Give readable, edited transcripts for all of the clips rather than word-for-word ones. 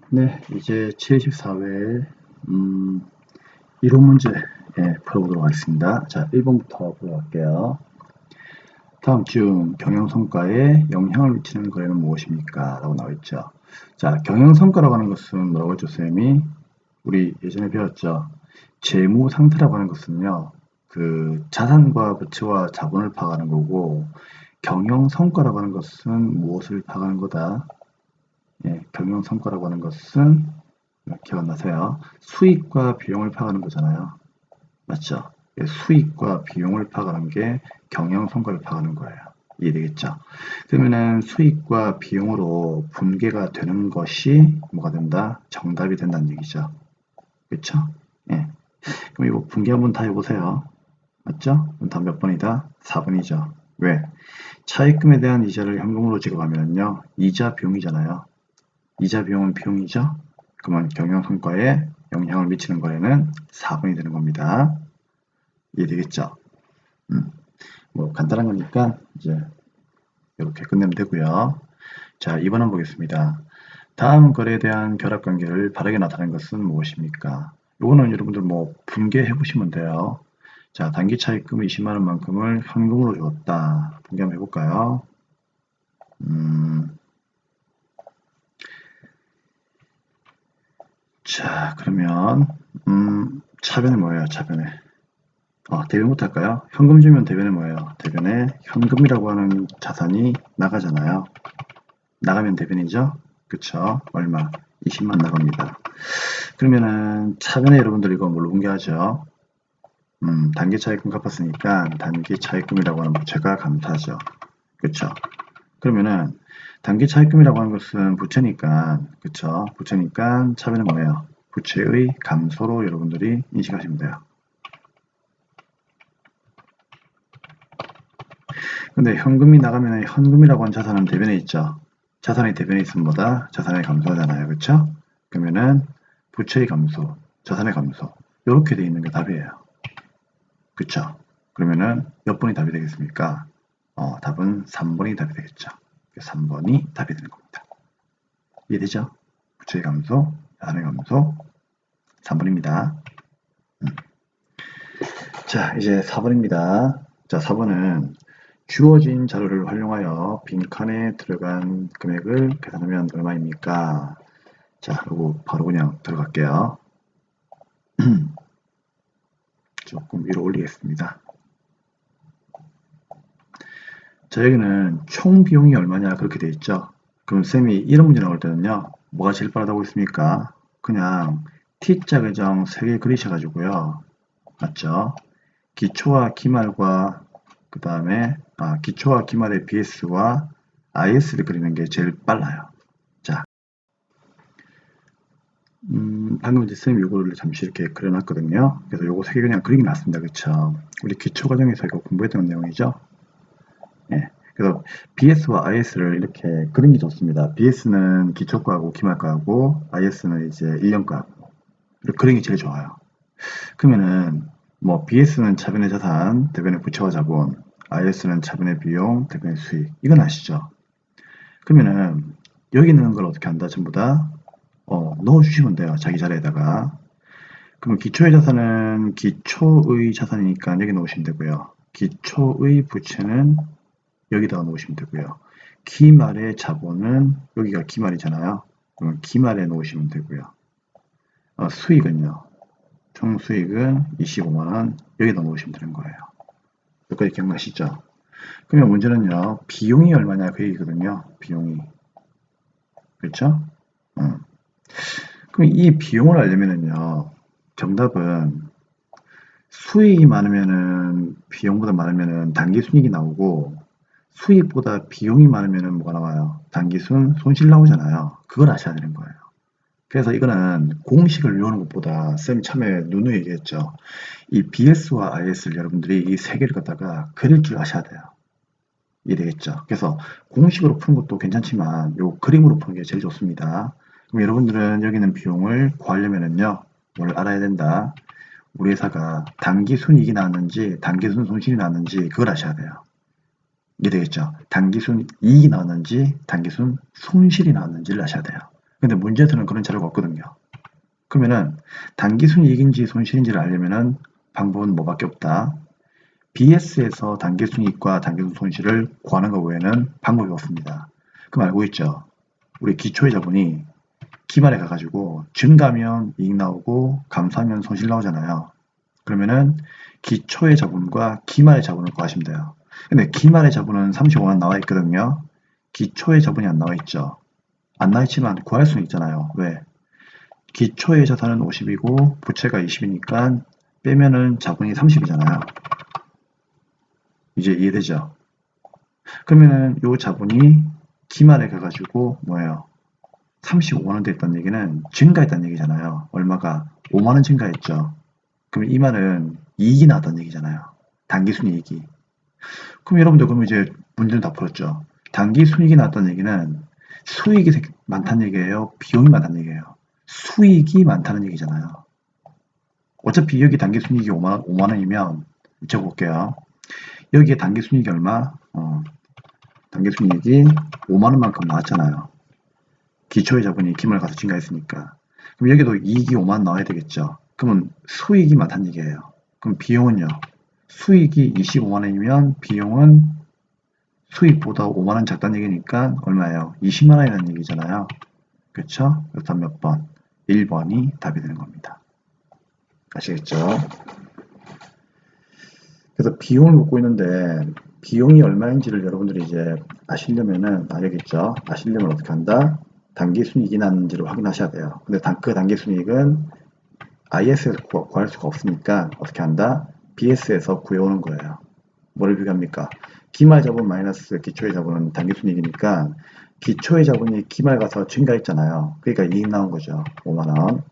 네, 이제 74회 이론 문제 풀어보도록 하겠습니다. 자, 1번부터 풀어갈게요. 다음 중 경영성과에 영향을 미치는 거래는 무엇입니까? 라고 나와있죠. 자, 경영성과라고 하는 것은 뭐라고 했죠, 쌤이? 우리 예전에 배웠죠. 재무상태라고 하는 것은요, 그 자산과 부채와 자본을 파악하는 거고, 경영성과라고 하는 것은 무엇을 파악하는 거다? 경영성과라고 하는 것은 기억나세요? 수익과 비용을 파악하는 거잖아요. 맞죠? 수익과 비용을 파악하는 게 경영성과를 파악하는 거예요. 이해되겠죠? 그러면은 수익과 비용으로 분계가 되는 것이 뭐가 된다? 정답이 된다는 얘기죠. 그렇죠? 예. 그럼 이거 분계 한번 다 해보세요. 맞죠? 그럼 답 몇 번이다? 4번이죠. 왜? 차입금에 대한 이자를 현금으로 지급하면요. 이자 비용이잖아요. 이자 비용은 비용이죠. 그러면 경영성과에 영향을 미치는 거에는 4번이 되는 겁니다. 이해되겠죠? 뭐 간단한 거니까 이제 이렇게 끝내면 되고요. 자, 2번 한번 보겠습니다. 다음 거래에 대한 결합관계를 바르게 나타낸 것은 무엇입니까? 이거는 여러분들 뭐 분개해 보시면 돼요. 자, 단기 차입금 20만원만큼을 현금으로 줬다. 분개 한번 해볼까요? 자, 그러면 차변에 뭐예요? 차변에 대변부터 할까요? 현금 주면 대변에 뭐예요? 대변에 현금이라고 하는 자산이 나가잖아요. 나가면 대변이죠? 그쵸? 얼마? 20만 나갑니다. 그러면은 차변에 여러분들 이거 뭘로 분개하죠? 단기 차입금 갚았으니까 단기 차입금이라고 하는 부채가 감사하죠. 그쵸? 그러면은 단기 차입금이라고 하는 것은 부채니까, 그쵸? 부채니까 차변은 뭐예요? 부채의 감소로 여러분들이 인식하시면 돼요. 근데 현금이 나가면 현금이라고 하는 자산은 대변에 있죠. 자산이 대변에 있으면 뭐다? 자산의 감소하잖아요. 그쵸? 그러면은 부채의 감소, 자산의 감소 이렇게 돼 있는 게 답이에요. 그쵸? 그러면은 몇 번이 답이 되겠습니까? 답은 3번이 답이 되겠죠. 3번이 답이 되는 겁니다. 이해되죠? 부채의 감소, 자산의 감소 3번입니다. 자, 이제 4번입니다. 자, 4번은 주어진 자료를 활용하여 빈칸에 들어간 금액을 계산하면 얼마입니까? 자, 그리고 바로 그냥 들어갈게요. 조금 위로 올리겠습니다. 자, 여기는 총 비용이 얼마냐 그렇게 돼 있죠. 그럼 쌤이 이런 문제 나올 때는요, 뭐가 제일 빠르다고 했습니까? 그냥 T자 계정 3개 그리셔가지고요. 맞죠? 기초와 기말과 그 다음에 기초와 기말의 BS와 IS를 그리는 게 제일 빨라요. 자, 방금 이제 쌤이 이거를 잠시 이렇게 그려놨거든요. 그래서 요거 3개 그냥 그리기 놨습니다. 그쵸? 우리 기초 과정에서 이거 공부했던 내용이죠. 예. 그래서 BS와 IS를 이렇게 그림이 좋습니다. BS는 기초과하고 기말과하고 IS는 이제 1년과하고 이렇게 그림이 제일 좋아요. 그러면은 뭐 BS는 차변의 자산, 대변의 부채와 자본, IS는 차변의 비용, 대변의 수익. 이건 아시죠? 그러면은 여기 있는 걸 어떻게 한다? 전부 다 넣어주시면 돼요. 자기 자리에다가. 그럼 기초의 자산은 기초의 자산이니까 여기 넣으시면 되고요. 기초의 부채는 여기다가 놓으시면 되고요. 기말의 자본은 여기가 기말이잖아요. 그럼 기말에 놓으시면 되고요. 수익은요. 총 수익은 25만원 여기다 놓으시면 되는 거예요. 여기까지 기억나시죠? 그러면 문제는요. 비용이 얼마냐 그 얘기거든요. 비용이. 그렇죠? 그럼 이 비용을 알려면은요. 정답은 수익이 많으면은 비용보다 많으면은 단기순이익이 나오고 수익보다 비용이 많으면은 뭐가 나와요? 단기순 손실 나오잖아요. 그걸 아셔야 되는 거예요. 그래서 이거는 공식을 외우는 것보다 쌤 처음에 누누이 얘기했죠. 이 BS와 IS를 여러분들이 이 세 개를 갖다가 그릴 줄 아셔야 돼요. 이해되겠죠? 그래서 공식으로 푸는 것도 괜찮지만 요 그림으로 푸는 게 제일 좋습니다. 그럼 여러분들은 여기는 비용을 구하려면은요. 뭘 알아야 된다. 우리 회사가 단기순 이익이 나왔는지 단기순 손실이 나왔는지 그걸 아셔야 돼요. 이해되겠죠? 단기순 이익이 나왔는지 단기순 손실이 나왔는지를 아셔야 돼요. 근데 문제에서는 그런 자료가 없거든요. 그러면은 단기순이익인지 손실인지를 알려면은 방법은 뭐밖에 없다. BS에서 단기순이익과 단기순 손실을 구하는 것 외에는 방법이 없습니다. 그럼 알고 있죠? 우리 기초의 자본이 기말에 가가지고 증가하면 이익 나오고 감소하면 손실 나오잖아요. 그러면은 기초의 자본과 기말의 자본을 구하시면 돼요. 근데 기말의 자본은 35만 나와 있거든요. 기초의 자본이 안 나와 있죠. 안 나와 있지만 구할 수는 있잖아요. 왜? 기초의 자산은 50이고 부채가 20이니까 빼면은 자본이 30이잖아요. 이제 이해되죠? 그러면은 요 자본이 기말에 가가지고 뭐예요? 35만원 됐다는 얘기는 증가했다는 얘기잖아요. 얼마가? 5만원 증가했죠. 그럼 이 말은 이익이 나왔다는 얘기잖아요. 단기순이익이. 그럼 여러분들 그럼 이제 문제는 다 풀었죠. 단기순이익이 나왔다는 얘기는 수익이 많다는 얘기예요? 비용이 많다는 얘기예요? 수익이 많다는 얘기잖아요. 어차피 여기 단기순이익이 5만원이면 적어볼게요. 여기에 단기순이익이 얼마? 단기순이익이 5만원만큼 나왔잖아요. 기초의 자본이 기말 가서 증가했으니까. 그럼 여기도 이익이 5만 나와야 되겠죠. 그러면 수익이 많다는 얘기예요. 그럼 비용은요. 수익이 25만원이면 비용은 수익보다 5만원 작다는 얘기니까 얼마예요? 20만원이라는 얘기잖아요. 그쵸? 그렇다면 몇 번? 1번이 답이 되는 겁니다. 아시겠죠? 그래서 비용을 묻고 있는데 비용이 얼마인지를 여러분들이 이제 아시려면은 알겠죠? 아시려면 어떻게 한다? 단기순이익이 나는지를 확인하셔야 돼요. 근데 그 단기순이익은 IS에서 구할 수가 없으니까 어떻게 한다? BS에서 구해오는 거예요. 뭐를 비교합니까? 기말 자본 마이너스 기초의 자본은 단기순이익이니까 기초의 자본이 기말 가서 증가했잖아요. 그러니까 이익 나온 거죠. 5만원.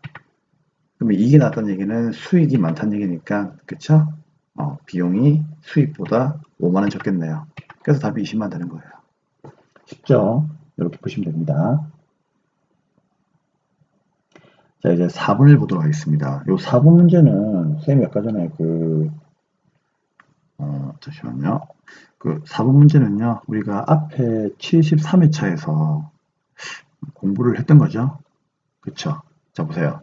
그러면 이익이 나왔다는 얘기는 수익이 많다는 얘기니까 그쵸? 비용이 수익보다 5만원 적겠네요. 그래서 답이 20만 되는 거예요. 쉽죠? 이렇게 보시면 됩니다. 자, 이제 4번을 보도록 하겠습니다. 요 4번 문제는 쌤이 아까 전에 잠시만요. 그 4번 문제는요, 우리가 앞에 73회차에서 공부를 했던 거죠. 그쵸? 자, 보세요.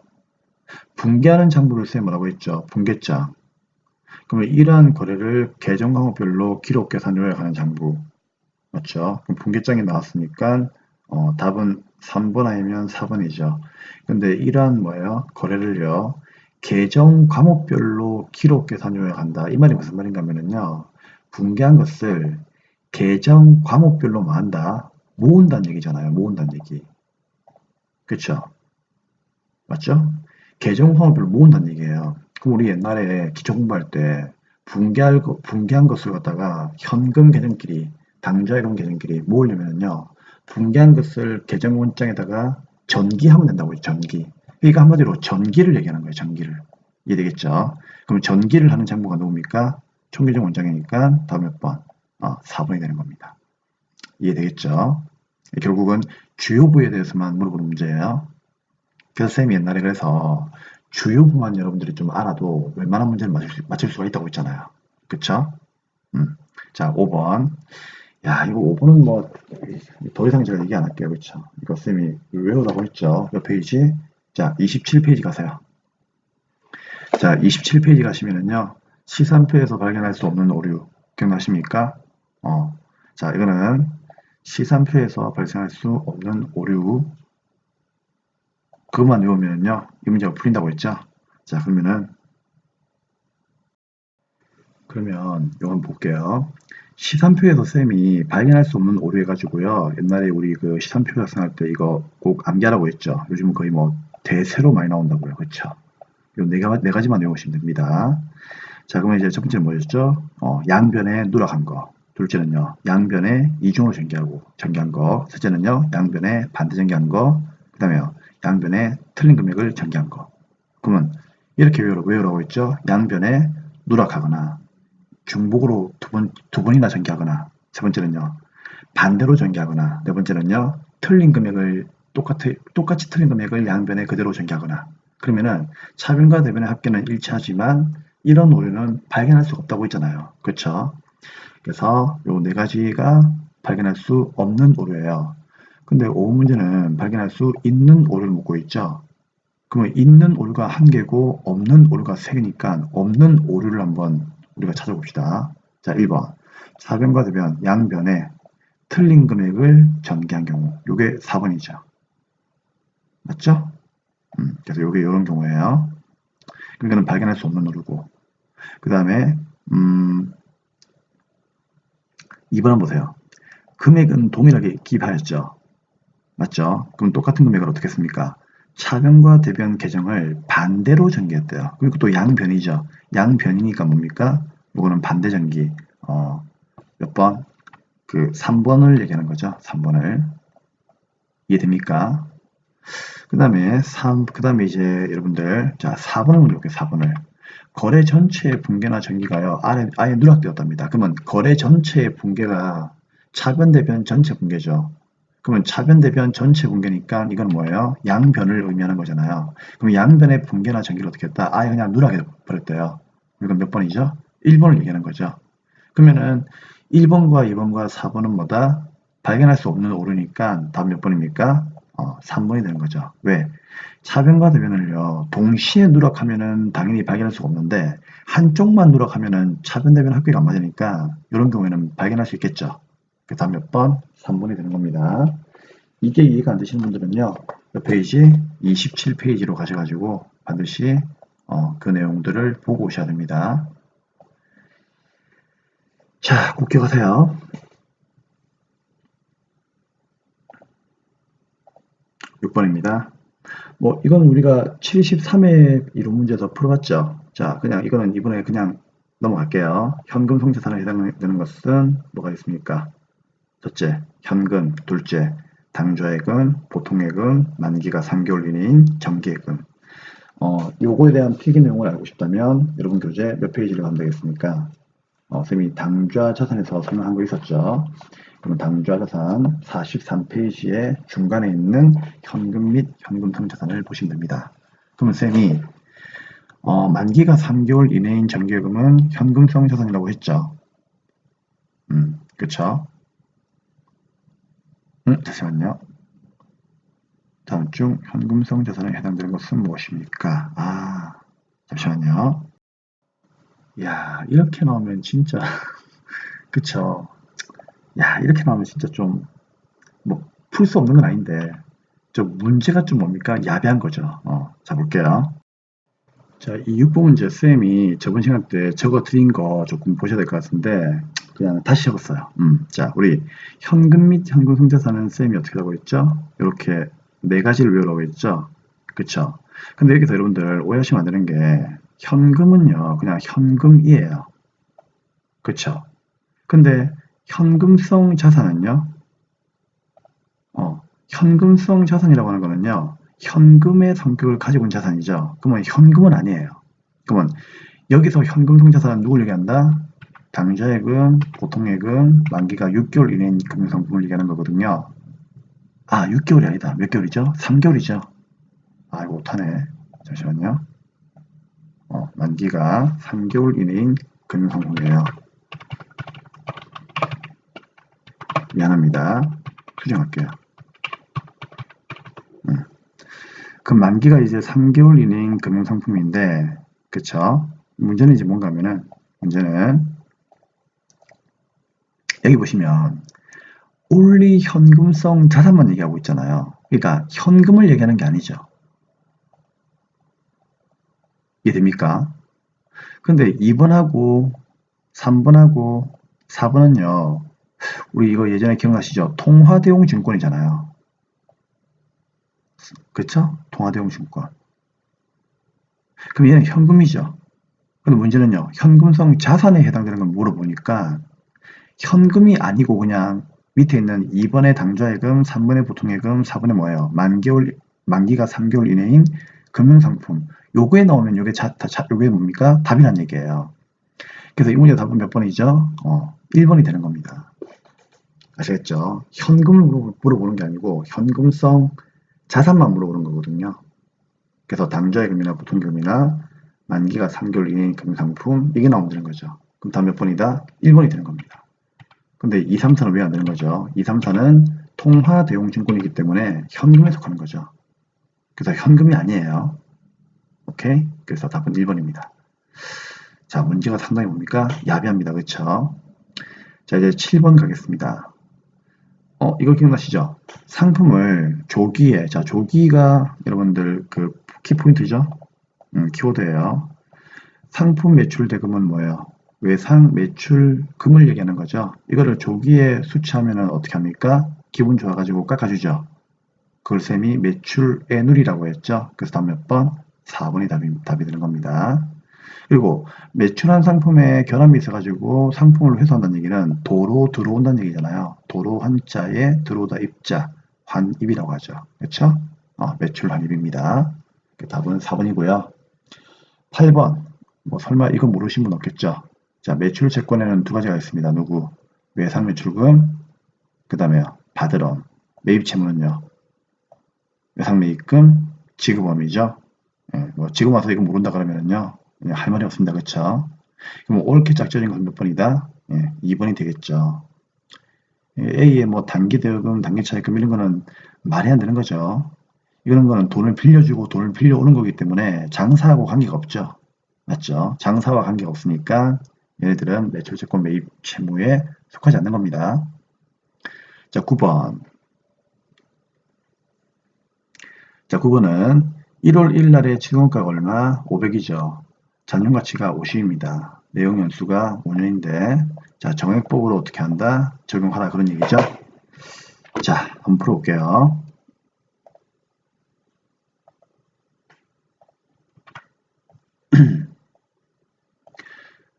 분개하는 장부를 쌤 뭐라고 했죠? 분개장. 그러면 이러한 거래를 계정 광호별로 기록 계산 요약하는 장부. 맞죠? 그럼 분개장이 나왔으니까 답은 3번 아니면 4번이죠. 근데 이러한 뭐예요? 거래를요. 계정 과목별로 기록 계산 요약한다. 이 말이 무슨 말인가 하면요. 분개한 것을 계정 과목별로 뭐 한다? 모은다는 얘기잖아요. 모은다는 얘기. 그쵸? 맞죠? 계정 과목별로 모은다는 얘기예요. 그럼 우리 옛날에 기초 공부할 때 분개한 것을 갖다가 현금 계정끼리 당좌예금 계정끼리 모으려면요. 분개한 것을 계정 원장에다가 전기하면 된다고 했죠. 전기. 그러니까 한마디로 전기를 얘기하는 거예요. 전기를. 이해되겠죠? 그럼 전기를 하는 장부가 누굽니까? 총계정 원장이니까 다음 몇 번? 4번이 되는 겁니다. 이해되겠죠? 결국은 주요 부에 대해서만 물어보는 문제예요. 그래서 쌤이 옛날에 그래서 주요 부만 여러분들이 좀 알아도 웬만한 문제를 맞출 수가 있다고 했잖아요. 그쵸? 자, 5번. 야, 이거 5번은 뭐, 더 이상 제가 얘기 안 할게요. 그쵸? 이거 쌤이 외우라고 했죠. 몇 페이지? 자, 27페이지 가세요. 자, 27페이지 가시면은요, 시산표에서 발견할 수 없는 오류. 기억나십니까? 자, 이거는 시산표에서 발생할 수 없는 오류. 그것만 외우면은요, 이 문제가 풀린다고 했죠? 자, 그러면 이건 볼게요. 시산표에서 쌤이 발견할 수 없는 오류 해가지고요. 옛날에 우리 그 시산표 작성할 때 이거 꼭 암기하라고 했죠. 요즘은 거의 뭐 대세로 많이 나온다고요. 그쵸? 요 네 가지만 외우시면 됩니다. 자, 그러면 이제 첫 번째는 뭐였죠? 양변에 누락한 거. 둘째는요, 양변에 이중으로 전개한 거. 셋째는요, 양변에 반대 전개한 거. 그 다음에 양변에 틀린 금액을 전개한 거. 그러면 이렇게 외우라고 했죠? 양변에 누락하거나 중복으로 두 번이나 전개하거나 세 번째는요. 반대로 전개하거나 네 번째는요. 틀린 금액을 똑같이 틀린 금액을 양변에 그대로 전개하거나 그러면은 차변과 대변의 합계는 일치하지만 이런 오류는 발견할 수가 없다고 했잖아요. 그렇죠? 그래서 요 네 가지가 발견할 수 없는 오류예요. 근데 5번 문제는 발견할 수 있는 오류를 묻고 있죠. 그러면 있는 오류가 1개고 없는 오류가 3개니까 없는 오류를 한번 우리가 찾아봅시다. 자, 1번. 차변과 대변 양변에 틀린 금액을 전개한 경우. 요게 4번이죠. 맞죠? 그래서 요게 이런 경우예요. 그러니까는 발견할 수 없는 오류고. 그 다음에 2번 보세요. 금액은 동일하게 기입하였죠. 맞죠? 그럼 똑같은 금액을 어떻게 했습니까? 차변과 대변 계정을 반대로 전개했대요. 그리고 또 양변이죠. 양변이니까 뭡니까? 이거는 반대 전기. 몇 번? 그 3번을 얘기하는 거죠. 3번을. 이해됩니까? 그 다음에 이제 여러분들, 자, 4번을 먼저 볼게요. 4번을. 거래 전체의 붕괴나 전기가요, 아예 누락되었답니다. 그러면 거래 전체의 붕괴가 차변 대변 전체 붕괴죠. 그러면 차변 대변 전체 붕괴니까 이건 뭐예요? 양변을 의미하는 거잖아요. 그럼 양변의 붕괴나 전기를 어떻게 했다? 아예 그냥 누락해 버렸대요. 이건 몇 번이죠? 1번을 얘기하는 거죠. 그러면은 1번과 2번과 4번은 뭐다? 발견할 수 없는 오류니까 답 몇 번입니까? 3번이 되는 거죠. 왜? 차변과 대변을요, 동시에 누락하면은 당연히 발견할 수가 없는데, 한쪽만 누락하면은 차변 대변 합격이 안 맞으니까, 이런 경우에는 발견할 수 있겠죠. 그 다음 몇 번? 3번이 되는 겁니다. 이게 이해가 안 되시는 분들은요, 몇 페이지? 27페이지로 가셔가지고, 반드시, 그 내용들을 보고 오셔야 됩니다. 자, 국격하세요. 6번입니다. 뭐 이건 우리가 73회 이론 문제에서 풀어봤죠. 자, 그냥 이거는 이번에 그냥 넘어갈게요. 현금 송자산에 해당되는 것은 뭐가 있습니까? 첫째, 현금. 둘째, 당좌예금, 보통예금, 만기가 3개월 이내인 정기예금. 요거에 대한 필기 내용을 알고 싶다면 여러분 교재 몇 페이지를 가면 되겠습니까? 쌤이 당좌 자산에서 설명한 거 있었죠. 그럼 당좌 자산 43페이지에 중간에 있는 현금 및 현금성 자산을 보시면 됩니다. 그러면 쌤이 만기가 3개월 이내인 정기예금은 현금성 자산이라고 했죠. 그쵸? 잠시만요. 다음 중 현금성 자산에 해당되는 것은 무엇입니까? 잠시만요. 야, 이렇게 나오면 진짜 그쵸? 야, 이렇게 나오면 진짜 좀 뭐 풀 수 없는 건 아닌데 좀 문제가 좀 뭡니까? 야비한 거죠. 자, 볼게요. 자, 이 6번 문제 쌤이 저번 시간 때 적어 드린 거 조금 보셔야 될 것 같은데 그냥 다시 적었어요. 자, 우리 현금 및 현금 성자산은 쌤이 어떻게 하고 있죠? 이렇게 네 가지를 외우라고 했죠? 그쵸? 근데 여기서 여러분들 오해하시면 안 되는 게 현금은요, 그냥 현금이에요. 그쵸? 근데 현금성 자산은요, 현금성 자산이라고 하는 거는요, 현금의 성격을 가지고 있는 자산이죠. 그러면 현금은 아니에요. 그러면 여기서 현금성 자산은 누굴 얘기한다? 당좌예금, 보통예금, 만기가 6개월 이내인 금융상품을 얘기하는 거거든요. 6개월이 아니다. 몇 개월이죠? 3개월이죠. 이거 못하네. 잠시만요. 만기가 3개월 이내인 금융상품이에요. 미안합니다. 수정할게요. 그 만기가 이제 3개월 이내인 금융상품인데, 그쵸? 문제는 이제 뭔가 하면은, 문제는, 여기 보시면, only 현금성 자산만 얘기하고 있잖아요. 그러니까, 현금을 얘기하는 게 아니죠. 이해됩니까? 근데 2번하고, 3번하고, 4번은요, 우리 이거 예전에 기억나시죠? 통화대용 증권이잖아요. 그쵸? 통화대용 증권. 그럼 얘는 현금이죠. 근데 문제는요, 현금성 자산에 해당되는 걸 물어보니까, 현금이 아니고 그냥 밑에 있는 2번의 당좌예금, 3번의 보통예금, 4번의 뭐예요? 만기가 3개월 이내인 금융상품. 요거에 나오면 요게 뭡니까? 답이란 얘기예요. 그래서 이 문제 답은 몇 번이죠? 1번이 되는 겁니다. 아시겠죠? 현금을 물어보는 게 아니고 현금성 자산만 물어보는 거거든요. 그래서 당좌예금이나 보통예금이나 만기가 3개월 이내인 금융상품 이게 나오면 되는 거죠. 그럼 답 몇 번이다? 1번이 되는 겁니다. 근데 2, 3, 4는 왜 안 되는 거죠? 2, 3, 4는 통화 대용 증권이기 때문에 현금에 속하는 거죠. 그래서 현금이 아니에요. 오케이? 그래서 답은 1번입니다. 자, 문제가 상당히 뭡니까? 야비합니다. 그쵸? 자, 이제 7번 가겠습니다. 이거 기억나시죠? 상품을 조기에, 자, 조기가 여러분들 그 키포인트죠? 키워드예요. 상품 매출 대금은 뭐예요? 외상 매출금을 얘기하는 거죠. 이거를 조기에 수치하면 어떻게 합니까? 기분 좋아가지고 깎아주죠. 그걸 쌤이 매출의 누리라고 했죠. 그래서 다음 몇 번? 4번이 답이 되는 겁니다. 그리고 매출한 상품에 결함이 있어가지고 상품을 회수한다는 얘기는 도로 들어온다는 얘기잖아요. 도로 한자에 들어오다 입자, 환입이라고 하죠. 그렇죠? 매출 환입입니다. 답은 4번이고요. 8번. 뭐 설마 이거 모르신 분 없겠죠? 자, 매출 채권에는 두 가지가 있습니다. 누구? 외상 매출금, 그 다음에 받으러 매입 채무는요. 외상 매입금, 지급원이죠. 뭐 지금 와서 이거 모른다 그러면은요. 할 말이 없습니다. 그쵸? 그럼 옳게 짝져진 것은 몇 번이다? 2번이 되겠죠. A의 뭐 단기 대여금, 단기 차입금 이런 거는 말이 안 되는 거죠. 이런 거는 돈을 빌려주고 돈을 빌려오는 거기 때문에 장사하고 관계가 없죠. 맞죠? 장사와 관계가 없으니까 얘네들은 매출채권 매입 채무에 속하지 않는 겁니다. 자, 9번. 자, 9번은 1월 1일 날의 지정가가 얼마? 500이죠. 잔존가치가 50입니다. 내용 연수가 5년인데 자, 정액법으로 어떻게 한다? 적용하라 그런 얘기죠. 자, 한번 풀어볼게요.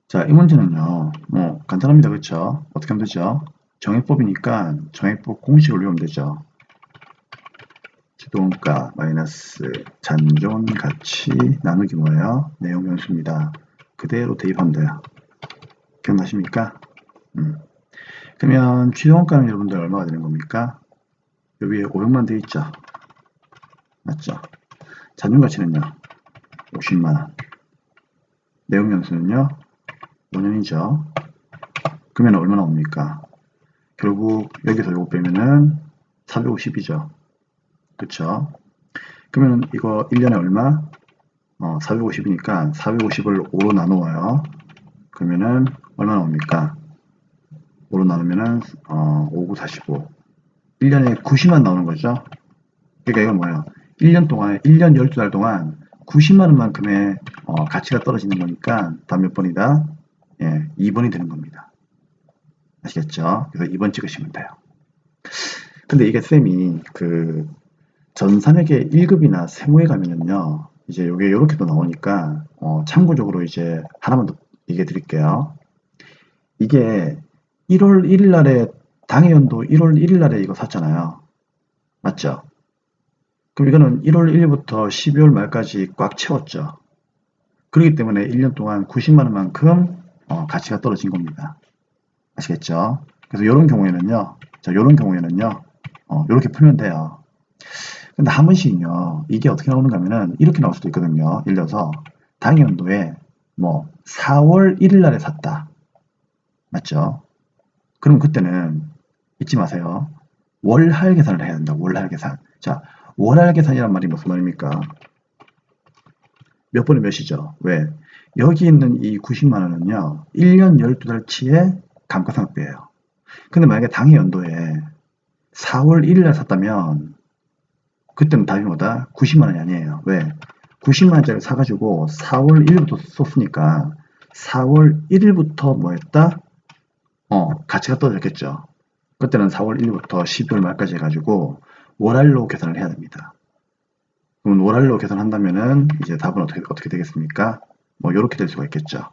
자, 이 문제는요. 뭐 간단합니다. 그렇죠? 어떻게 하면 되죠? 정액법이니까 정액법 공식을 외우면 되죠. 지동가 마이너스 잔존가치 나누기 뭐예요? 내용 연수입니다. 그대로 대입하면 돼요. 기억나십니까? 그러면 취소원가는 여러분들 얼마가 되는 겁니까? 여기에 500만 돼 있죠? 맞죠? 잔존가치는요? 50만원. 내용 연수는요? 5년이죠? 그러면 얼마나 옵니까? 결국 여기서 요거 빼면은 450이죠? 그쵸? 그러면 이거 1년에 얼마? 450이니까 450을 5로 나누어요. 그러면은 얼마나 옵니까? 5로 나누면은 5, 9, 45. 1년에 90만 나오는 거죠. 그러니까 이건 뭐예요? 1년 동안 1년 12달 동안 90만 원만큼의 가치가 떨어지는 거니까 다음 몇 번이다? 예, 2번이 되는 겁니다. 아시겠죠? 그래서 2번 찍으시면 돼요. 근데 이게 쌤이 그 전산회계 1급이나 세무에 가면은요. 이제 요게 요렇게 또 나오니까 참고적으로 이제 하나만 더 얘기해 드릴게요. 이게 1월 1일 날에 당해연도 1월 1일 날에 이거 샀잖아요. 맞죠? 그럼 이거는 1월 1일부터 12월 말까지 꽉 채웠죠. 그렇기 때문에 1년 동안 90만 원만큼 가치가 떨어진 겁니다. 아시겠죠? 그래서 이런 경우에는요. 자, 이런 경우에는요. 이렇게 풀면 돼요. 근데 한 번씩요. 이게 어떻게 나오는가 하면은 이렇게 나올 수도 있거든요. 예를 들어서 당연도에 뭐 4월 1일 날에 샀다. 맞죠? 그럼 그때는 잊지 마세요. 월할 계산을 해야 된다. 월할 계산. 자, 월할 계산이란 말이 무슨 말입니까? 몇 번에 몇이죠? 왜? 여기 있는 이 90만 원은요. 1년 12달치의 감가상각비예요. 근데 만약에 당해 연도에 4월 1일 날 샀다면 그때는 답이 뭐다? 90만 원이 아니에요. 왜? 90만 원짜리 사가지고 4월 1일부터 썼으니까 4월 1일부터 뭐 했다? 가치가 떨어졌겠죠. 그때는 4월 1일부터 12월 말까지 해가지고 월할로 계산을 해야 됩니다. 그럼 월할로 계산한다면은 이제 답은 어떻게 되겠습니까? 뭐 이렇게 될 수가 있겠죠.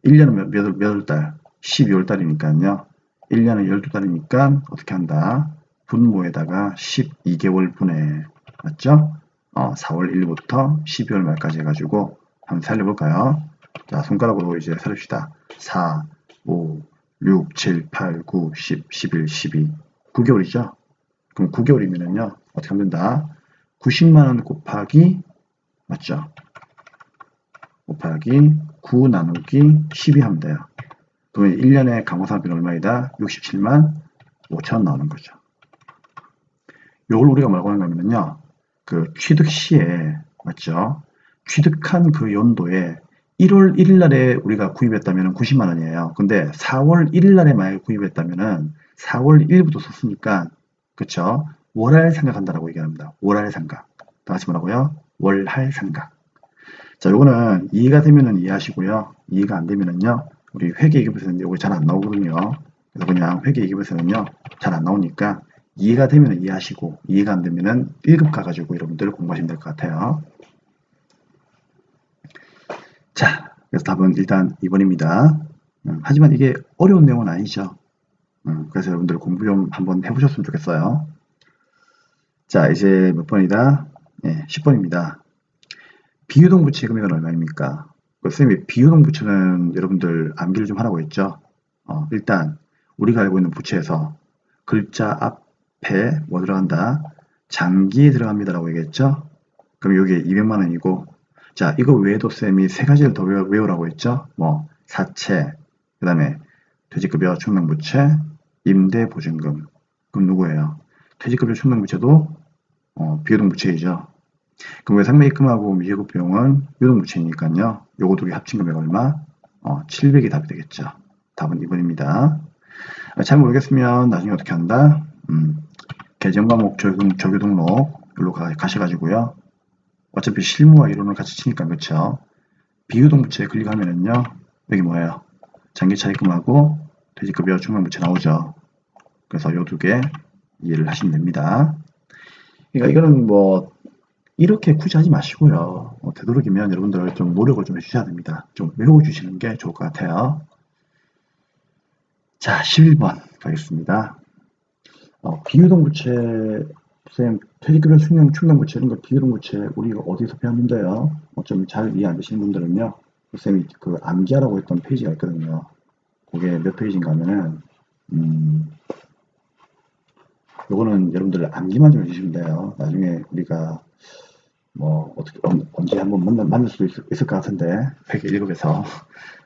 1년은 몇 달? 12월 달이니까요. 1년은 12달이니까 어떻게 한다? 분모에다가 12개월 분해. 맞죠? 4월 1일부터 12월 말까지 해가지고 한번 살려볼까요? 자, 손가락으로 이제 살립시다. 4, 5, 6, 7, 8, 9, 10, 11, 12. 9개월이죠? 그럼 9개월이면은요, 어떻게 하면 된다? 90만원 곱하기, 맞죠? 곱하기 9 나누기 12 하면 돼요. 그러면 1년에 감가상각비는 얼마이다? 67만 5천원 나오는 거죠. 요걸 우리가 뭐라고 하는 거냐면요. 그 취득 시에, 맞죠? 취득한 그 연도에 1월 1일 날에 우리가 구입했다면 90만 원이에요. 근데 4월 1일 날에 만약에 구입했다면은 4월 1일부터 썼으니까, 그쵸? 월할 상각한다라고 얘기합니다. 월할 상각. 다 같이 뭐라고요? 월할 상각. 자, 요거는 이해가 되면은 이해하시고요. 이해가 안 되면은요. 우리 회계기업에서는 요거 잘 안 나오거든요. 그래서 그냥 회계기업에서는요. 잘 안 나오니까 이해가 되면 이해하시고 이해가 안 되면은 1급 가가지고 여러분들 공부하시면 될 것 같아요. 자, 그래서 답은 일단 2번입니다. 하지만 이게 어려운 내용은 아니죠. 그래서 여러분들 공부 좀 한번 해보셨으면 좋겠어요. 자, 이제 몇 번이다? 네, 10번입니다. 비유동 부채 금액은 얼마입니까? 선생님이 비유동 부채는 여러분들 암기를 좀 하라고 했죠. 일단 우리가 알고 있는 부채에서 글자 앞에 뭐 들어간다? 장기에 들어갑니다라고 얘기했죠. 그럼 여기 200만 원이고, 자, 이거 외에도 쌤이 세 가지를 더 외우라고 했죠. 뭐 사채, 그 다음에 퇴직급여 충당부채, 임대보증금. 그럼 누구예요? 퇴직급여 충당부채도 비유동부채이죠. 그럼 외상매입금하고 미제곱 비용은 유동부채니까요. 요거 두 개 합친 금액 얼마? 700이 답이 되겠죠. 답은 2번입니다. 잘 모르겠으면 나중에 어떻게 한다? 계정과목 조교등록 일로 가셔가지고요. 어차피 실무와 이론을 같이 치니까 그렇죠. 비유동부채 클릭하면은요. 여기 뭐예요? 장기차입금하고 퇴직급여 중간부채 나오죠. 그래서 요 두 개 이해를 하시면 됩니다. 그러니까 이거는 뭐 이렇게 굳이 하지 마시고요. 되도록이면 여러분들 좀 노력을 좀 해주셔야 됩니다. 좀 외워주시는 게 좋을 것 같아요. 자, 11번 가겠습니다. 비유동부채, 선생님, 퇴직급여 충당부채 이런 거 비유동부채 우리가 어디서 배웠는데요? 좀 잘 이해 안 되시는 분들은요. 선생님이 그 암기하라고 했던 페이지가 있거든요. 그게 몇 페이지인가 하면은 요거는 여러분들 암기만 좀 해주시면 돼요. 나중에 우리가 뭐 어떻게 언제 한번 만날 수도 있을 것 같은데 회계 1급에서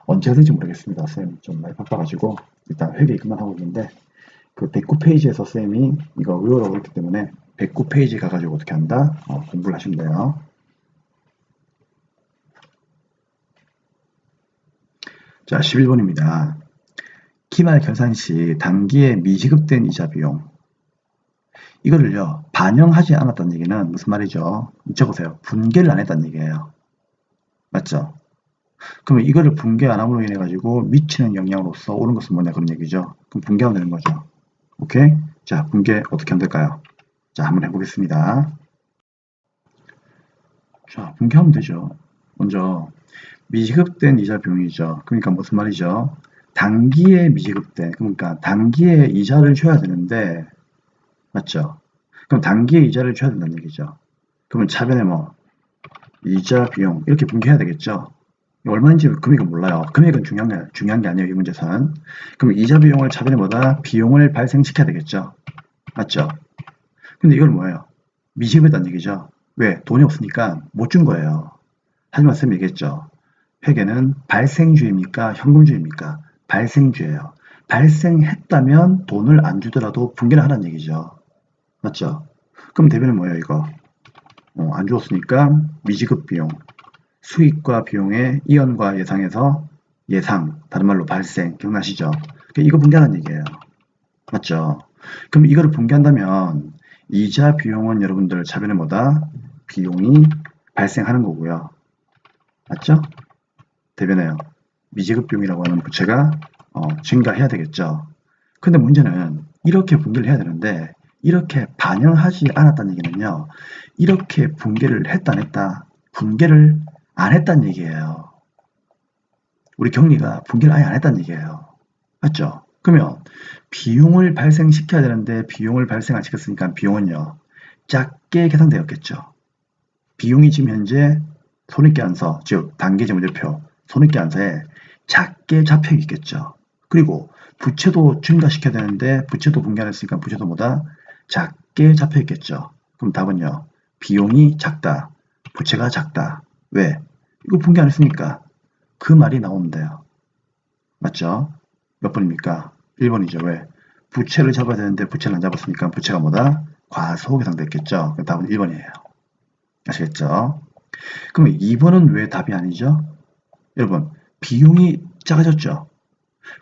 언제 해야 될지 모르겠습니다. 쌤 좀 많이 바빠가지고 일단 회계 그만 하고 있는데 그 109페이지에서 쌤이 이거 외우라고 했기 때문에 109페이지 가가지고 어떻게 한다? 공부를 하시면 돼요. 자, 11번입니다. 기말 결산 시 단기에 미지급된 이자 비용. 이거를요, 반영하지 않았다는 얘기는 무슨 말이죠? 적으세요. 분개를 안 했다는 얘기예요. 맞죠? 그러면 이거를 분개 안 함으로 인해 가지고 미치는 영향으로서 오는 것은 뭐냐 그런 얘기죠. 그럼 분개하면 되는 거죠. 오케이? 자, 분개 어떻게 하면 될까요? 자, 한번 해보겠습니다. 자, 분개하면 되죠. 먼저 미지급된 이자 비용이죠. 그러니까 무슨 말이죠? 단기에 미지급된, 그러니까 단기에 이자를 줘야 되는데, 맞죠? 그럼 단기에 이자를 줘야 된다는 얘기죠. 그러면 차변에 뭐 이자 비용 이렇게 분개해야 되겠죠. 얼마인지 금액은 몰라요. 금액은 중요한 게 아니에요. 이 문제선. 그럼 이자 비용을 차변에 뭐다? 비용을 발생시켜야 되겠죠. 맞죠? 근데 이걸 뭐예요? 미지급했다는 얘기죠. 왜? 돈이 없으니까 못 준 거예요. 하지만 쌤이 얘기했죠. 회계는 발생주의입니까? 현금주의입니까? 발생주예요. 발생했다면 돈을 안 주더라도 분개를 하라는 얘기죠. 맞죠? 그럼 대변은 뭐예요, 이거? 안 주었으니까 미지급 비용. 수익과 비용의 이연과 예상에서 예상, 다른 말로 발생, 기억나시죠? 이거 분개하는 얘기예요. 맞죠? 그럼 이거를 분개한다면 이자 비용은 여러분들 차변에 뭐다? 비용이 발생하는 거고요. 맞죠? 대변해요. 미지급 비용이라고 하는 부채가 증가해야 되겠죠. 근데 문제는 이렇게 분개를 해야 되는데 이렇게 반영하지 않았다는 얘기는요. 이렇게 분개를 했다 안 했다. 분개를 안 했다는 얘기예요. 우리 경리가 분개를 아예 안 했다는 얘기예요. 맞죠? 그러면 비용을 발생시켜야 되는데 비용을 발생 안 시켰으니까 비용은요. 작게 계산되었겠죠. 비용이 지금 현재 손익계산서, 즉 단기재무제표 손익계산서에 작게 잡혀 있겠죠. 그리고 부채도 증가시켜야 되는데 부채도 분개 안 했으니까 부채도 뭐다? 작게 잡혀 있겠죠. 그럼 답은요. 비용이 작다. 부채가 작다. 왜? 이거 분개 안 했으니까 그 말이 나오면 돼요. 맞죠? 몇 번입니까? 1번이죠. 왜? 부채를 잡아야 되는데 부채를 안 잡았으니까 부채가 뭐다? 과소계상 됐겠죠. 답은 1번이에요. 아시겠죠? 그럼 2번은 왜 답이 아니죠? 여러분, 비용이 작아졌죠?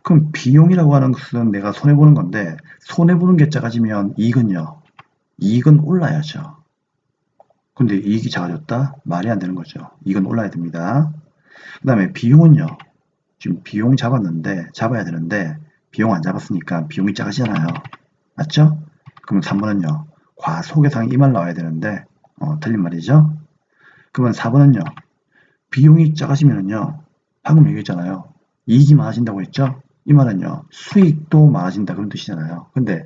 그럼 비용이라고 하는 것은 내가 손해보는 건데, 손해보는 게 작아지면 이익은요? 이익은 올라야죠. 근데 이익이 작아졌다? 말이 안 되는 거죠. 이익은 올라야 됩니다. 그 다음에 비용은요? 지금 비용 잡았는데, 잡아야 되는데, 비용 안 잡았으니까 비용이 작아지잖아요. 맞죠? 그럼 3번은요? 과소계상이 이 말 나와야 되는데, 틀린 말이죠? 그러면 4번은요? 비용이 작아지면은요, 방금 얘기했잖아요. 이익이 많아진다고 했죠? 이 말은요, 수익도 많아진다 그런 뜻이잖아요. 근데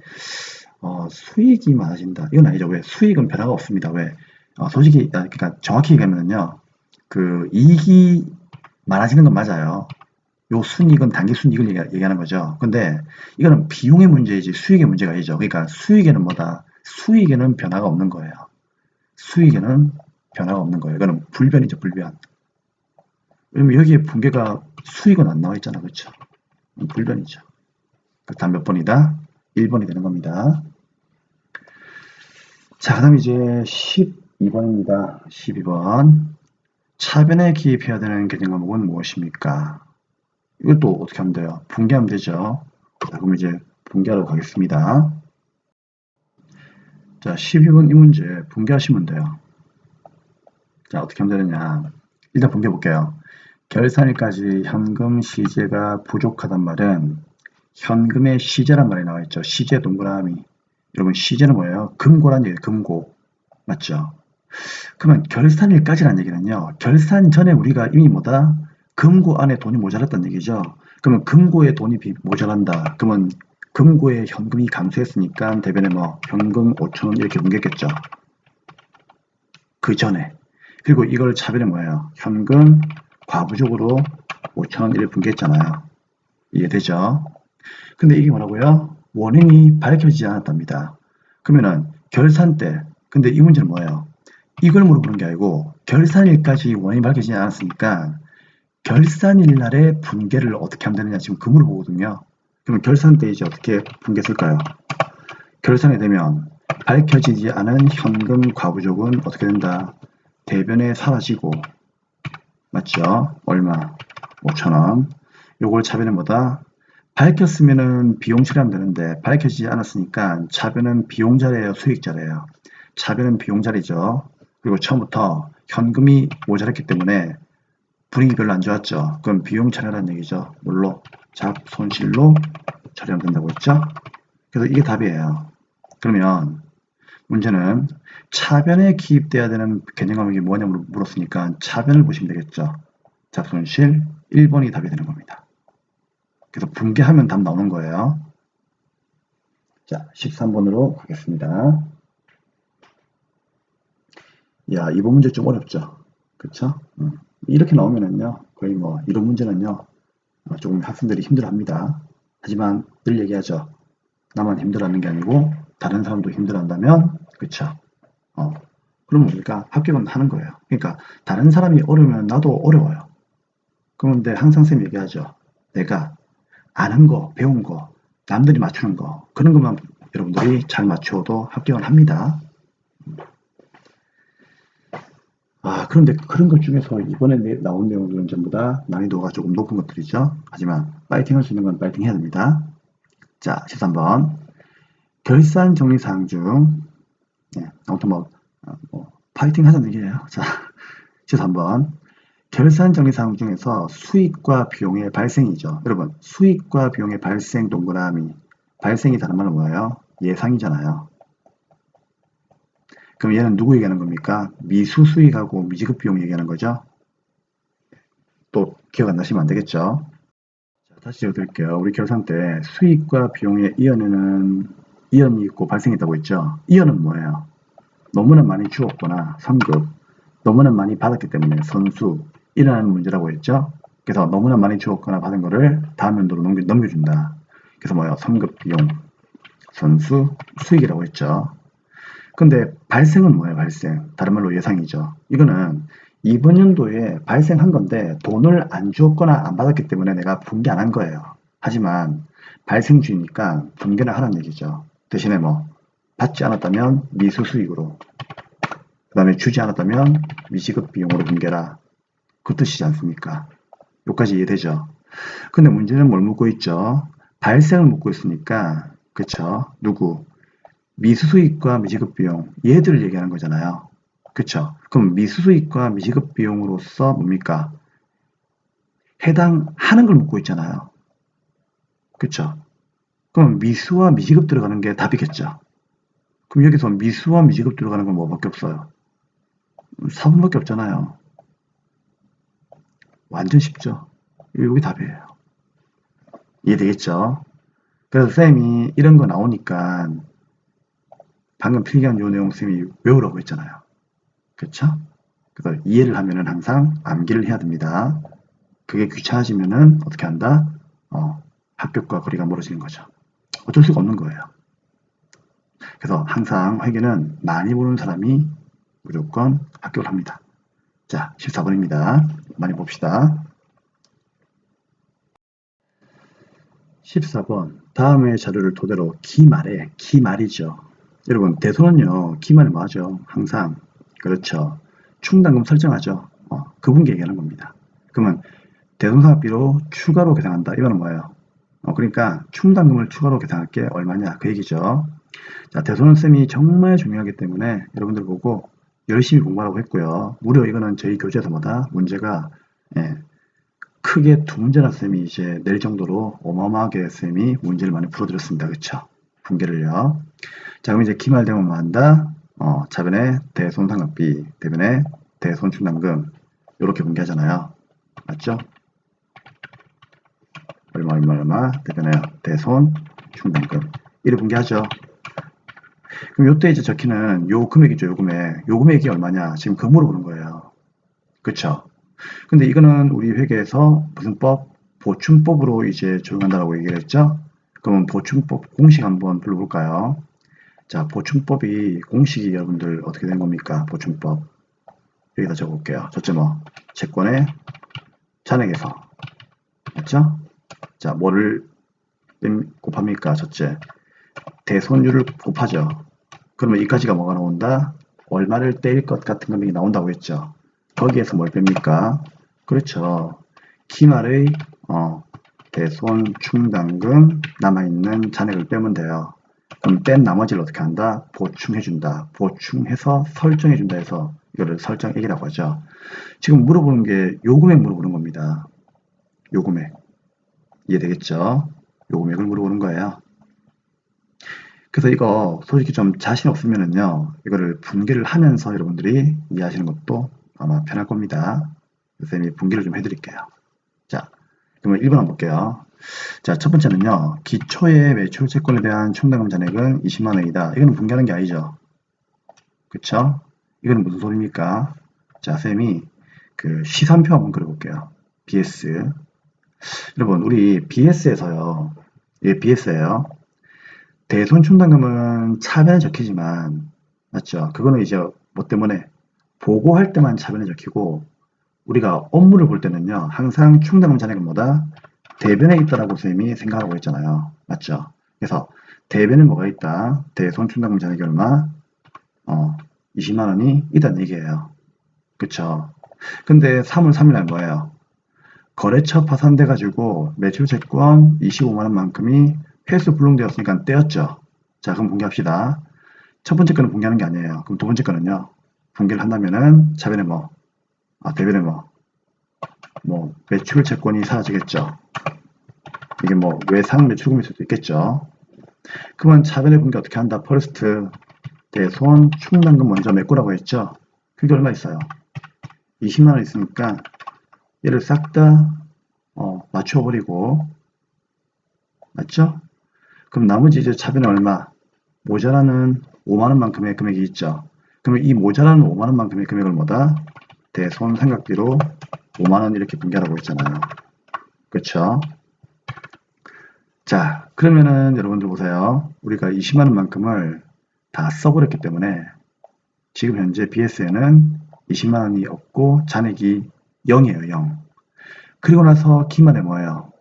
수익이 많아진다 이건 아니죠. 왜? 수익은 변화가 없습니다. 왜? 솔직히 그러니까 정확히 얘기하면요, 그 이익이 많아지는 건 맞아요. 요 순이익은 단기 순이익을 얘기하는 거죠. 근데 이거는 비용의 문제이지 수익의 문제가 아니죠. 그러니까 수익에는 뭐다? 수익에는 변화가 없는 거예요. 수익에는 변화가 없는 거예요. 이거는 불변이죠, 불변. 왜냐면 여기에 붕괴가 수익은 안 나와 있잖아, 그렇죠? 불변이죠. 다음 몇 번이다? 1번이 되는 겁니다. 자, 그 다음 이제 12번입니다. 12번. 차변에 기입해야 되는 개정 과목은 무엇입니까? 이것도 어떻게 하면 돼요? 붕괴하면 되죠. 자, 그럼 이제 붕괴하러 가겠습니다. 자, 12번 이 문제 붕괴하시면 돼요. 자, 어떻게 하면 되느냐. 일단 붕괴해 볼게요. 결산일까지 현금 시제가 부족하단 말은 현금의 시제란 말이 나와 있죠. 시제 동그라미. 여러분 시제는 뭐예요? 금고란 얘기예요. 금고. 맞죠? 그러면 결산일까지란 얘기는요. 결산 전에 우리가 이미 뭐다? 금고 안에 돈이 모자랐다는 얘기죠. 그러면 금고에 돈이 모자란다. 그러면 금고에 현금이 감소했으니까 대변에 뭐 현금 5천원 이렇게 옮겼겠죠. 그 전에. 그리고 이걸 차변에 뭐예요? 현금 과부족으로 5천원 이렇게 분개했잖아요. 이해되죠? 근데 이게 뭐라고요? 원인이 밝혀지지 않았답니다. 그러면은 결산 때, 근데 이 문제는 뭐예요? 이걸 물어보는 게 아니고 결산일까지 원인이 밝혀지지 않았으니까 결산일 날에 분개를 어떻게 하면 되느냐 지금 그 물어보거든요. 그러면 결산 때 이제 어떻게 분개했을까요? 결산이 되면 밝혀지지 않은 현금 과부족은 어떻게 된다? 대변에 사라지고 맞죠? 얼마? 5천원. 요걸 차변에 뭐다? 밝혔으면은 비용 처리하면 되는데 밝혀지지 않았으니까 차변은 비용자리예요, 수익자리예요? 차변은 비용자리죠. 그리고 처음부터 현금이 모자랐기 때문에 분위기 별로 안 좋았죠. 그럼 비용 처리하라는 얘기죠. 뭘로? 잡손실로 처리하면 된다고 했죠. 그래서 이게 답이에요. 그러면 문제는 차변에 기입돼야 되는 개념 과목이 뭐냐고 물었으니까 차변을 보시면 되겠죠. 잡손실 1번이 답이 되는 겁니다. 그래서 붕괴하면 답 나오는 거예요. 자, 13번으로 가겠습니다. 야, 이번 문제 좀 어렵죠? 그쵸? 이렇게 나오면은요, 거의 뭐, 이런 문제는요, 조금 학생들이 힘들어 합니다. 하지만 늘 얘기하죠. 나만 힘들어하는 게 아니고, 다른 사람도 힘들어 한다면, 그쵸? 그러면 우리가 합격은 하는 거예요. 그러니까, 다른 사람이 어려우면 나도 어려워요. 그런데 항상 쌤 얘기하죠. 내가 아는 거, 배운 거, 남들이 맞추는 거, 그런 것만 여러분들이 잘 맞추어도 합격은 합니다. 그런데 그런 것 중에서 이번에 나온 내용들은 전부 다 난이도가 조금 높은 것들이죠. 하지만 파이팅 할 수 있는 건 파이팅 해야 됩니다. 자, 13번. 결산 정리 사항 중, 아무튼 파이팅 하자는 얘기예요. 자, 13번. 결산 정리 사항 중에서 수익과 비용의 발생이죠. 여러분, 수익과 비용의 발생 동그라미. 발생이 다른 말은 뭐예요? 예상이잖아요. 그럼 얘는 누구 얘기하는 겁니까? 미수 수익하고 미지급 비용 얘기하는 거죠. 또 기억 안 나시면 안 되겠죠. 자, 다시 적어드릴게요. 우리 결산 때 수익과 비용의 이연이 있고 발생했다고 했죠. 이연은 뭐예요? 너무나 많이 주었거나 선급, 너무나 많이 받았기 때문에 선수, 이라는 문제라고 했죠. 그래서 너무나 많이 주었거나 받은 거를 다음 연도로 넘겨준다. 그래서 뭐예요? 선급 비용, 선수, 수익이라고 했죠. 근데 발생은 뭐예요? 발생. 다른 말로 예상이죠. 이거는 이번 연도에 발생한 건데 돈을 안 주었거나 안 받았기 때문에 내가 분개 안 한 거예요. 하지만 발생주의니까 분개를 하라는 얘기죠. 대신에 뭐 받지 않았다면 미수수익으로, 그 다음에 주지 않았다면 미지급 비용으로 분개라. 그 뜻이지 않습니까? 여기까지 이해되죠? 근데 문제는 뭘 묻고 있죠? 발생을 묻고 있으니까, 그쵸? 누구? 미수수익과 미지급 비용, 얘들을 얘기하는 거잖아요. 그쵸? 그럼 미수수익과 미지급 비용으로서 뭡니까? 해당하는 걸 묻고 있잖아요. 그쵸? 그럼 미수와 미지급 들어가는 게 답이겠죠? 그럼 여기서 미수와 미지급 들어가는 건 뭐밖에 없어요? 4번밖에 없잖아요. 완전 쉽죠? 이게 답이에요. 이해되겠죠? 그래서 쌤이 이런 거 나오니까 방금 필기한 요 내용 쌤이 외우라고 했잖아요. 그쵸? 그래서 이해를 하면은 항상 암기를 해야 됩니다. 그게 귀찮아지면은 어떻게 한다? 합격과 거리가 멀어지는 거죠. 어쩔 수가 없는 거예요. 그래서 항상 회계는 많이 보는 사람이 무조건 합격을 합니다. 자, 14번입니다. 많이 봅시다. 14번. 다음의 자료를 토대로 기말에, 기말이죠. 여러분, 대손은요, 기말이 뭐하죠? 항상. 그렇죠. 충당금 설정하죠. 그 분께 얘기하는 겁니다. 그러면 대손사업비로 추가로 계산한다. 이거는 뭐예요? 그러니까 충당금을 추가로 계산할 게 얼마냐 그 얘기죠. 자, 대손은 쌤이 정말 중요하기 때문에 여러분들 보고 열심히 공부하라고 했고요. 무려 이거는 저희 교재에서 뭐다? 문제가 크게 두 문제나 쌤이 이제 낼 정도로 어마어마하게 쌤이 문제를 많이 풀어드렸습니다. 그쵸? 분계를요. 자, 그럼 이제 기말되면 뭐 한다? 차변에 대손상각비, 대변에 대손충당금 이렇게 분계하잖아요. 맞죠? 얼마 대변에 대손충당금 이를 분계하죠. 그럼 요때 이제 적히는 요 금액이죠. 요 금액. 요 금액이 얼마냐? 지금 그거 물어보는 거예요. 그쵸? 근데 이거는 우리 회계에서 무슨 법? 보충법으로 이제 적용한다고 얘기를 했죠? 그러면 보충법 공식 한번 불러볼까요? 자, 보충법이 공식이 여러분들 어떻게 된 겁니까? 보충법. 여기다 적어볼게요. 첫째 뭐? 채권의 잔액에서. 맞죠? 자, 뭐를 곱합니까? 첫째. 대손율을 곱하죠. 그러면 이까지가 뭐가 나온다? 얼마를 떼일 것 같은 금액이 나온다고 했죠. 거기에서 뭘 뺍니까? 그렇죠. 기말의 대손 충당금 남아있는 잔액을 빼면 돼요. 그럼 뺀 나머지를 어떻게 한다? 보충해준다. 보충해서 설정해준다 해서 이거를 설정액이라고 하죠. 지금 물어보는 게 요금액 물어보는 겁니다. 요금액. 이해되겠죠? 요금액을 물어보는 거예요. 그래서 이거 솔직히 좀 자신 없으면은요, 이거를 분개를 하면서 여러분들이 이해하시는 것도 아마 편할 겁니다. 쌤이 분개를 좀 해드릴게요. 자, 그러면 1번 한번 볼게요. 자, 첫 번째는요, 기초의 매출 채권에 대한 충당금 잔액은 20만원이다. 이거는 분개하는 게 아니죠. 그쵸? 이거는 무슨 소리입니까? 자, 쌤이 그 시산표 한번 그려볼게요. BS. 여러분, 우리 BS에서요, 이게 BS예요. 대손 충당금은 차변에 적히지만, 맞죠? 그거는 이제 뭐 때문에 보고할 때만 차변에 적히고, 우리가 업무를 볼 때는요, 항상 충당금 잔액은 뭐다? 대변에 있다라고 선생님이 생각하고 있잖아요. 맞죠? 그래서 대변에 뭐가 있다? 대손 충당금 잔액이 얼마? 20만원이 있다는 얘기예요. 그쵸? 근데 3월 3일날 뭐예요? 거래처 파산돼가지고 매출채권 25만원만큼이 회수 불능되었으니까 떼었죠. 자, 그럼 분개합시다. 첫 번째 거는 분개하는 게 아니에요. 그럼 두 번째 거는요. 분개를 한다면은 차변에 뭐, 대변에 뭐 매출채권이 사라지겠죠. 이게 뭐 외상 매출금일 수도 있겠죠. 그러면 차변의 분개 어떻게 한다? 퍼스트 대손 충당금 먼저 메꾸라고 했죠. 그게 얼마 있어요? 20만원 있으니까 얘를 싹 다 맞춰버리고, 맞죠? 그럼 나머지 이제 차변에 얼마? 모자라는 5만원만큼의 금액이 있죠. 그러면 이 모자라는 5만원만큼의 금액을 뭐다? 대손 삼각비로 5만원 이렇게 분개하라고 했잖아요. 그쵸? 자, 그러면은 여러분들 보세요. 우리가 20만원만큼을 다 써버렸기 때문에 지금 현재 BS에는 20만원이 없고 잔액이 0이에요. 0. 그리고 나서 기말에 뭐예요?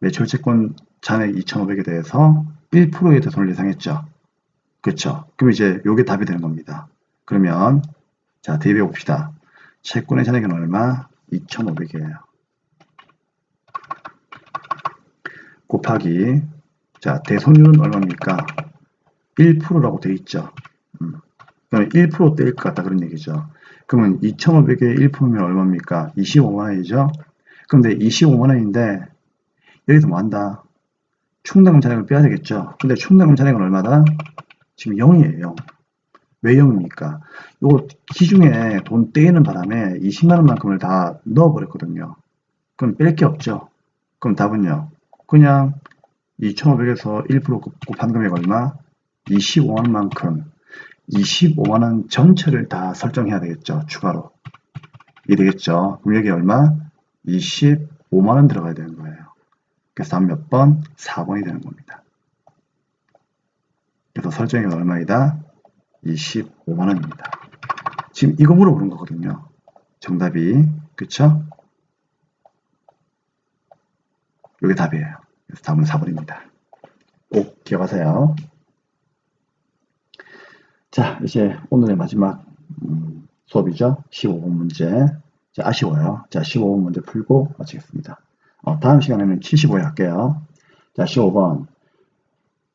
매출채권 잔액 2,500에 대해서 1%의 대손을 예상했죠. 그쵸? 그럼 이제 요게 답이 되는 겁니다. 그러면 자, 대입해 봅시다. 채권의 잔액은 얼마? 2,500이에요. 곱하기 자, 대손율은 얼마입니까? 1%라고 돼 있죠. 그러면 1% 떼일 것 같다 그런 얘기죠. 그러면 2,500에 1%면 얼마입니까? 25만 원이죠. 그런데 25만 원인데 여기서 뭐 한다? 충당금 잔액을 빼야 되겠죠. 근데 충당금 잔액은 얼마다? 지금 0이에요. 0. 왜 0입니까? 요거 기중에 돈 떼이는 바람에 20만 원만큼을 다 넣어버렸거든요. 그럼 뺄 게 없죠. 그럼 답은요. 그냥 2,500에서 1% 곱한 금액 얼마? 25만 원만큼 25만 원 전체를 다 설정해야 되겠죠. 추가로. 이게 되겠죠. 그럼 여기 얼마? 25만 원 들어가야 되는 거예요. 그래서 다음 몇 번? 4번이 되는 겁니다. 그래서 설정액은 얼마이다? 25만 원입니다. 지금 이거 물어보는 거거든요. 정답이. 그쵸? 이게 답이에요. 그래서 답은 4번입니다. 꼭 기억하세요. 자, 이제 오늘의 마지막 수업이죠. 15번 문제. 자, 아쉬워요. 자, 15번 문제 풀고 마치겠습니다. 다음 시간에는 75회 할게요. 자, 15번.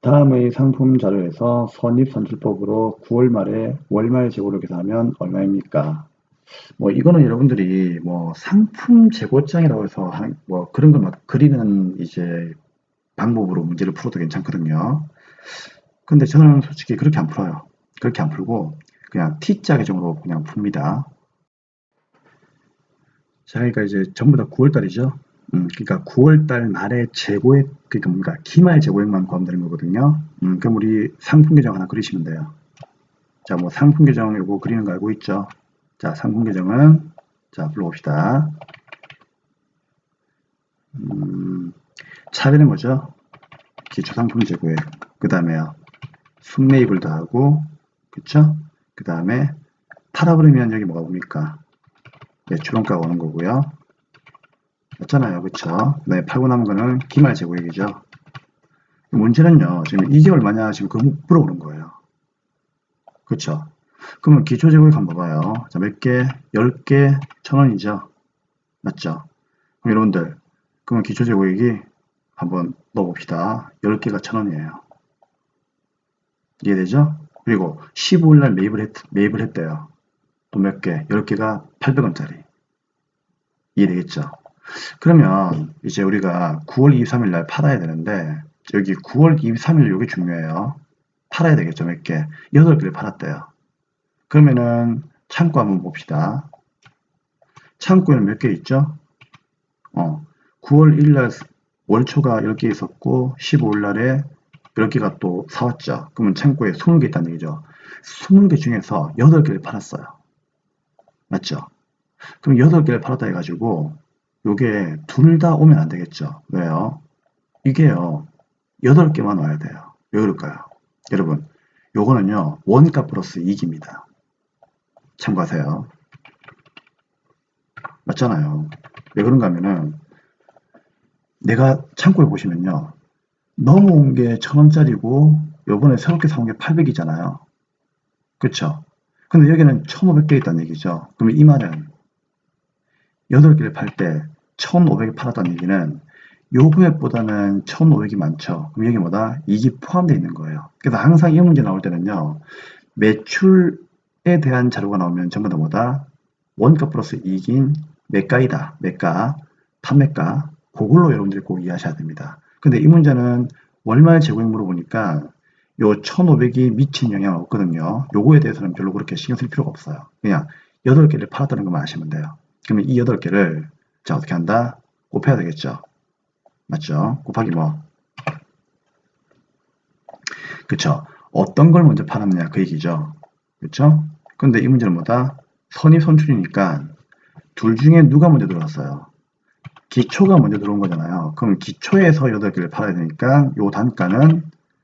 다음의 상품 자료에서 선입선출법으로 9월 말에 월말 재고를 계산하면 얼마입니까? 뭐 이거는 여러분들이 뭐 상품 재고장이라고 해서 뭐 그런 걸 막 그리는 이제 방법으로 문제를 풀어도 괜찮거든요. 근데 저는 솔직히 그렇게 안 풀어요. 그렇게 안 풀고 그냥 T자 계정으로 그냥 풉니다. 자, 그러니까 이제 전부 다 9월 달이죠. 그러니까 9월 달 말에 재고액, 그러니까 뭔가 기말 재고액만 포함되는 거거든요. 그럼 우리 상품 계정 하나 그리시면 돼요. 자, 뭐 상품 계정 요거 그리는 거 알고 있죠? 자, 상품 계정은 자, 불러봅시다. 차례는 뭐죠? 기초상품 재고액. 그 다음에요. 순매입을 더하고, 그쵸? 그 다음에 팔아버리면 여기 뭐가 옵니까? 매출원가가 오는 거고요. 맞잖아요. 그쵸? 네, 팔고 남은 거는 기말 재고액이죠. 문제는요, 지금 이게 얼마냐, 지금 그거 물어보는 거예요. 그쵸? 그러면 기초 재고액 한번 봐봐요. 자, 몇 개? 10개 1,000원이죠? 맞죠? 그럼 여러분들, 그러면 기초 재고액이 한번 넣어봅시다. 10개가 1,000원이에요. 이해되죠? 그리고 15일날 매입을 했대요. 또 몇 개? 10개가 800원짜리. 이해되겠죠? 그러면 이제 우리가 9월 23일 날 팔아야 되는데 여기 9월 23일 이게 중요해요. 팔아야 되겠죠, 몇 개? 8개를 팔았대요. 그러면은 창고 한번 봅시다. 창고에는 몇 개 있죠? 9월 1일 날 월초가 10개 있었고 15일 날에 10개가 또 사왔죠. 그러면 창고에 20개 있다는 얘기죠. 20개 중에서 8개를 팔았어요. 맞죠? 그럼 8개를 팔았다 해가지고 요게 둘 다 오면 안 되겠죠. 왜요? 이게요. 8개만 와야 돼요. 왜 그럴까요? 여러분, 요거는요. 원가 플러스 이익입니다. 참고하세요. 맞잖아요. 왜 그런가 하면은 내가 창고에 보시면요. 넘어온 게 1,000원짜리고 요번에 새롭게 사온 게 800이잖아요. 그쵸? 근데 여기는 1,500개 있다는 얘기죠. 그럼 이 말은 8개를 팔 때 1,500에 팔았다는 얘기는 요 금액보다는 1,500이 많죠. 그럼 여기 뭐다? 이익이 포함되어 있는 거예요. 그래서 항상 이 문제 나올 때는요. 매출에 대한 자료가 나오면 전부 다 뭐다? 원가 플러스 이익인 매가이다. 매가, 판매가. 그걸로 여러분들이 꼭 이해하셔야 됩니다. 근데 이 문제는 월말 재고액 물어보니까 요 1,500이 미친 영향은 없거든요. 요거에 대해서는 별로 그렇게 신경 쓸 필요가 없어요. 그냥 8개를 팔았다는 것만 아시면 돼요. 그러면 이 8개를 자 어떻게 한다? 곱해야 되겠죠. 맞죠? 곱하기 뭐? 그쵸? 어떤 걸 먼저 팔았느냐 그 얘기죠. 그쵸? 근데 이 문제는 뭐다? 선입선출이니까 둘 중에 누가 먼저 들어왔어요? 기초가 먼저 들어온 거잖아요. 그럼 기초에서 8개를 팔아야 되니까 요 단가는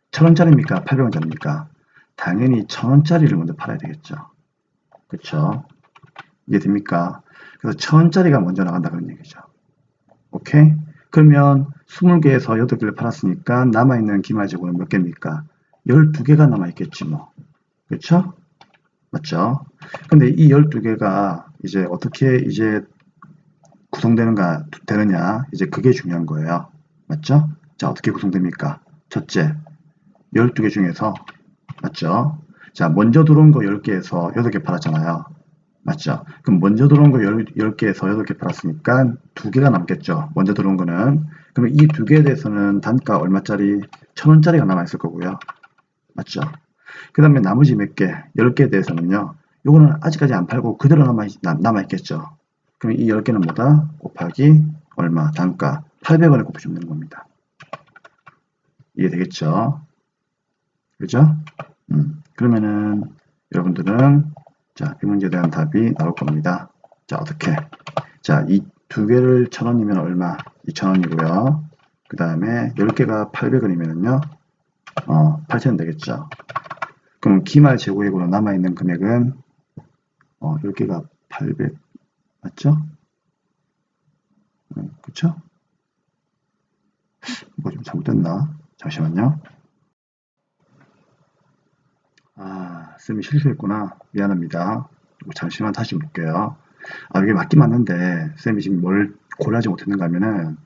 1,000원짜리입니까? 800원짜리입니까? 당연히 1,000원짜리를 먼저 팔아야 되겠죠. 그쵸? 이해됩니까? 그래서 1,000원짜리가 먼저 나간다 그런 얘기죠. 오케이? 그러면 20개에서 8개를 팔았으니까 남아있는 기말 재고는 몇 개입니까? 12개가 남아있겠지 뭐. 그쵸? 맞죠? 근데 이 12개가 이제 어떻게 이제 되느냐. 이제 그게 중요한 거예요. 맞죠? 자, 어떻게 구성됩니까? 첫째, 12개 중에서, 맞죠? 자, 먼저 들어온 거 10개에서 8개 팔았잖아요. 맞죠? 그럼 먼저 들어온 거 10개에서 8개 팔았으니까 2개가 남겠죠. 먼저 들어온 거는. 그러면 이 2개에 대해서는 단가 얼마짜리? 1,000원짜리가 남아있을 거고요. 맞죠? 그 다음에 나머지 몇 개, 10개에 대해서는요. 요거는 아직까지 안 팔고 그대로 남아있겠죠. 그럼 이 10개는 뭐다? 곱하기 얼마? 단가 800원에 곱해주면 되는 겁니다. 이해되겠죠? 그죠? 그러면은 여러분들은 자, 이 문제에 대한 답이 나올 겁니다. 자, 어떻게? 자, 이 2개를 1,000원이면 얼마? 2,000원이고요. 그 다음에 10개가 800원이면은요. 8,000원 되겠죠. 그럼 기말 재고액으로 남아있는 금액은 10개가 800 맞죠? 그쵸? 뭐 좀 잘못됐나? 잠시만요. 쌤이 실수했구나. 미안합니다. 잠시만 다시 볼게요. 이게 맞긴 맞는데 쌤이 지금 뭘 고려하지 못했는가 하면은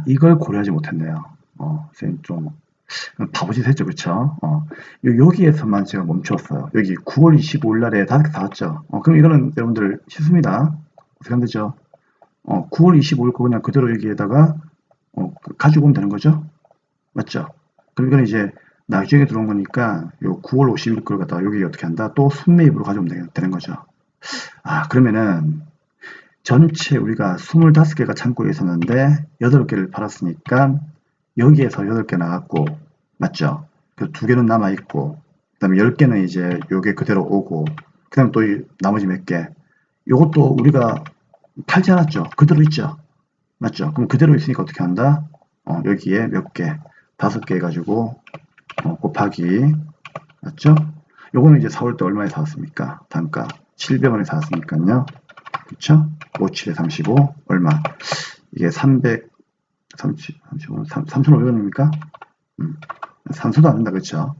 이걸 고려하지 못했네요. 쌤 좀 바보짓 했죠, 그쵸? 여기에서만 제가 멈추었어요. 여기 9월 25일 날에 5개 사왔죠. 그럼 이거는 여러분들 싫습니다. 어떻게 하면 되죠? 9월 25일 거 그냥 그대로 여기에다가 가지고 오면 되는 거죠? 맞죠? 그럼 이건 이제 나중에 들어온 거니까 요 9월 50일 걸 갖다가 여기 어떻게 한다? 또 순매입으로 가져오면 되는 거죠. 그러면은 전체 우리가 25개가 창고에 있었는데 8개를 팔았으니까 여기에서 8개 나갔고 맞죠? 그 2개는 남아있고 그 다음에 10개는 이제 요게 그대로 오고 그 다음에 또 나머지 몇 개 요것도 우리가 팔지 않았죠? 그대로 있죠? 맞죠? 그럼 그대로 있으니까 어떻게 한다? 여기에 몇 개? 5개 해가지고 곱하기 맞죠? 요거는 이제 4월 때 얼마에 사왔습니까? 단가 700원에 사왔으니까요. 그쵸? 5, 7에 35 얼마? 이게 3,500원입니까? 산수도 안 된다, 그쵸?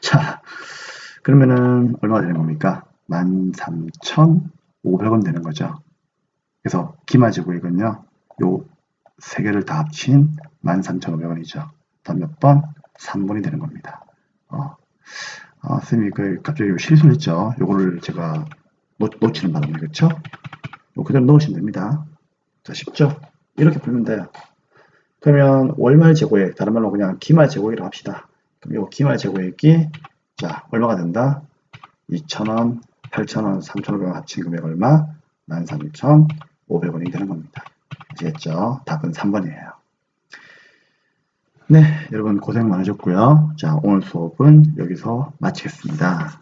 자, 그러면은 얼마가 되는 겁니까? 13,500원 되는 거죠. 그래서 기마지구액은요, 요 세 개를 다 합친 13,500원이죠. 다음 몇 번? 3번이 되는 겁니다. 쌤이 갑자기 실수를 했죠. 요거를 제가 놓치는 바람에, 그쵸? 그대로 넣으시면 됩니다. 자, 쉽죠? 이렇게 풀면 돼요. 그러면 월말 재고액, 다른 말로 그냥 기말 재고액이라고 합시다. 그럼 이 기말 재고액이 자 얼마가 된다? 2,000원, 8,000원, 3,500원 합친 금액 얼마? 13,500원이 되는 겁니다. 아시겠죠? 답은 3번이에요. 네, 여러분 고생 많으셨고요. 자, 오늘 수업은 여기서 마치겠습니다.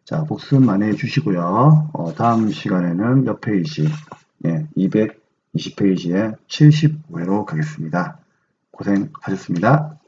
자, 복습 많이 해주시고요. 다음 시간에는 몇 페이지? 네, 220페이지에 75회로 가겠습니다. 고생하셨습니다.